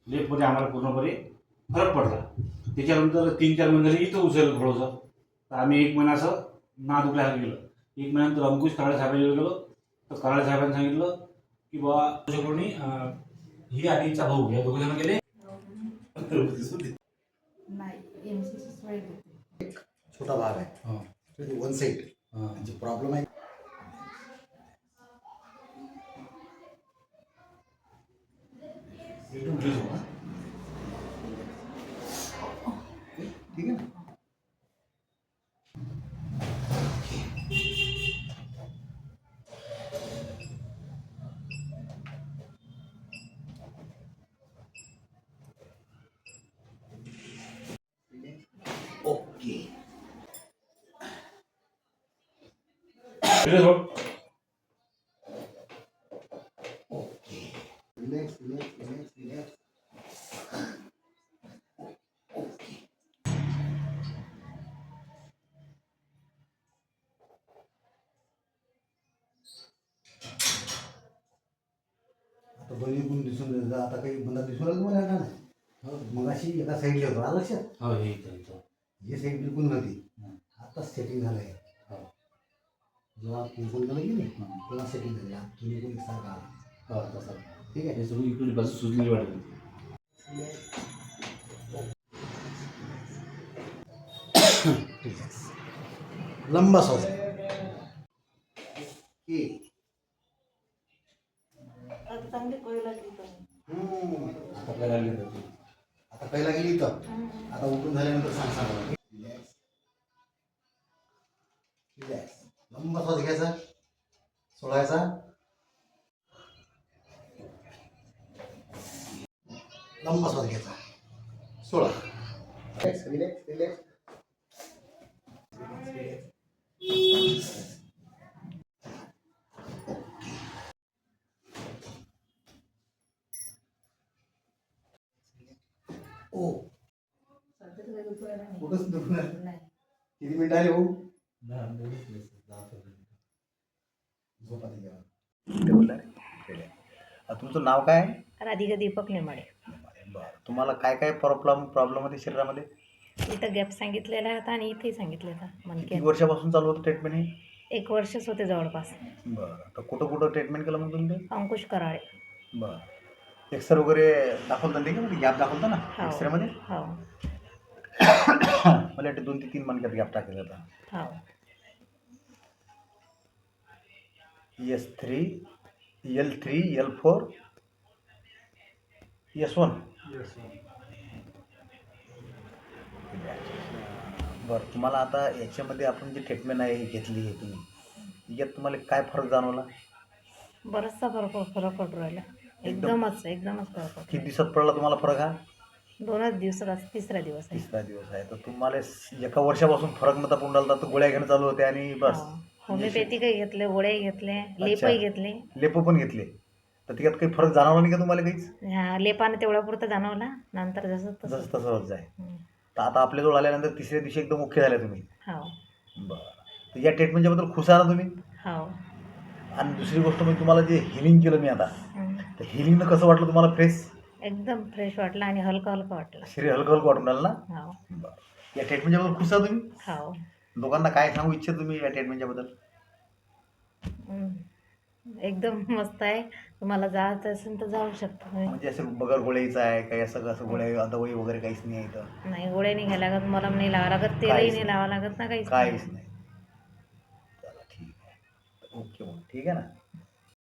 लेफ्टमध्ये आम्हाला पूर्णपणे फरक पडला. त्याच्यानंतर 3-4 महिने झाले इथं उचललं थोडंसं. तर आम्ही 1 महिना असं ना दुखल्यासारखं गेलं. 1 महिन्यानंतर अंकुश कराळे साहेबांकडे गेलो. तर कराळे साहेबांनी सांगितलं की बाबा तुझ्याकडून ही आणि हिचा भाऊ या दोघं जण गेले. नाही एमसीसी वाईट होते. छोटा भाग आहे वन साईड म्हणजे प्रॉब्लेम आहे. ठीक आहे ना. Okay okay relax relax relax relax. Okay आता दोन्ही गुण दिसून देतात. आता काही मला दिसून राहिलं मला का नाही. मग अशी एका साईडला होतो आलं लक्षात. हो हे इथं ही साईड बिलकुल नव्हती. आता सेटिंग झालं आहे. जेव्हा बिलकुल झालं की नाही तेव्हा सेटिंग झाली. तुम्ही कोणी सारखा आला. हो तसं ठीक आहे. हे सगळं इकडून बाजू सुजलेली वाटत. ठीक आहे. लंबा श्वास की आता चांगली कळू लागली पण. आता काय लागले तर आता पहिला गेली तर आता उठून झाल्यानंतर सांगा. Relax relax. लंबा श्वास घ्यायचा, सोडायचा. लंबा श्वास घ्यायचा, सोडा. Relax relax relax. ओ सध्या दुखू नाही. कुठंच दुखणार. नाही. किती मिनिट आले हो. तुमचं नाव काय आहे. राधिका दीपक नेमाडे. बरं. तुम्हाला काय काय प्रॉब्लेम होते शरीरामध्ये. इथं गॅप सांगितलेला होता आणि इथेही सांगितलेलं होता किती मनक्यात. वर्षापासून चालू होतं ट्रीटमेंट हे. 1 वर्षच होते जवळपास. बरं. तर कुठं कुठं ट्रीटमेंट केलं मग तुम्ही. अंकुश कराळे. बरं. एक्सरे वगैरे दाखवता ठीक आहे. म्हणजे गॅप दाखवता ना एक्सरेमध्ये. हो मला वाटतं 2 ते 3 महिन्यात गॅप टाकेल होता. हो. S3 L3 L4 S1. बरं. तुम्हाला आता याच्यामध्ये आपण जी ट्रीटमेंट आहे घेतली आहे तुम्ही, यात तुम्हाला काय फरक जाणवला. बराचसा फरक पडू राहिला. एकदमच फरक पडतो. किती दिवसात पडला तुम्हाला फरक हा. 2च दिवसात तिसरा दिवस आहे. तिसरा दिवस आहे. तर तुम्हाला एका वर्षापासून फरक नव्हता पडून राहिला तर गोळ्या घेणं चालू होते आणि बस. होमिओपॅथिकही घेतले, गोळ्याही घेतले, लेपही घेतले. लेप पण घेतले. तर त्यात काही फरक जाणवला नाही का तुम्हाला काहीच. ह्या लेपाने तेवढा पुरता जाणवला. नंतर जसं जसं तसं होत जाय. हं. तर आता आपल्याजवळ आल्यानंतर तिसऱ्या दिवशी एकदम ओके झाले तुम्ही. हो बरं. तर या ट्रीटमेंटच्याबद्दल खुश आहात ना तुम्ही. हो. आणि दुसरी गोष्ट म्हणजे तुम्हाला जे हिलिंग केलं मी आता, हं. तर हिलिंगनं कसं वाटलं तुम्हाला. फ्रेश एकदम फ्रेश वाटला आणि हलका वाटला. शरीर हलकं हलकं वाटून राहिलं ना. हो बरं. या ट्रीटमेंटच्याबद्दल खुश आहात तुम्ही. हो. लोकांना काय सांगू इच्छिता तुम्ही या ट्रीटमेंटच्याबद्दल. एकदम मस्त आहे. तुम्हाला जायचं असेल तर जाऊ शकता तुम्ही. म्हणजे असं बगर गोळ्याचं आहे काही असं कसं गोळ्या दवाई वगैरे काहीच नाही आहे इथं. नाही गोळ्या नाही घ्यायला लागत, मलम नाही लावा लागत, तेलही नाही लावा लागत ना, काहीच काहीच नाही. चला ठीक आहे. ओके मग ठीक आहे ना.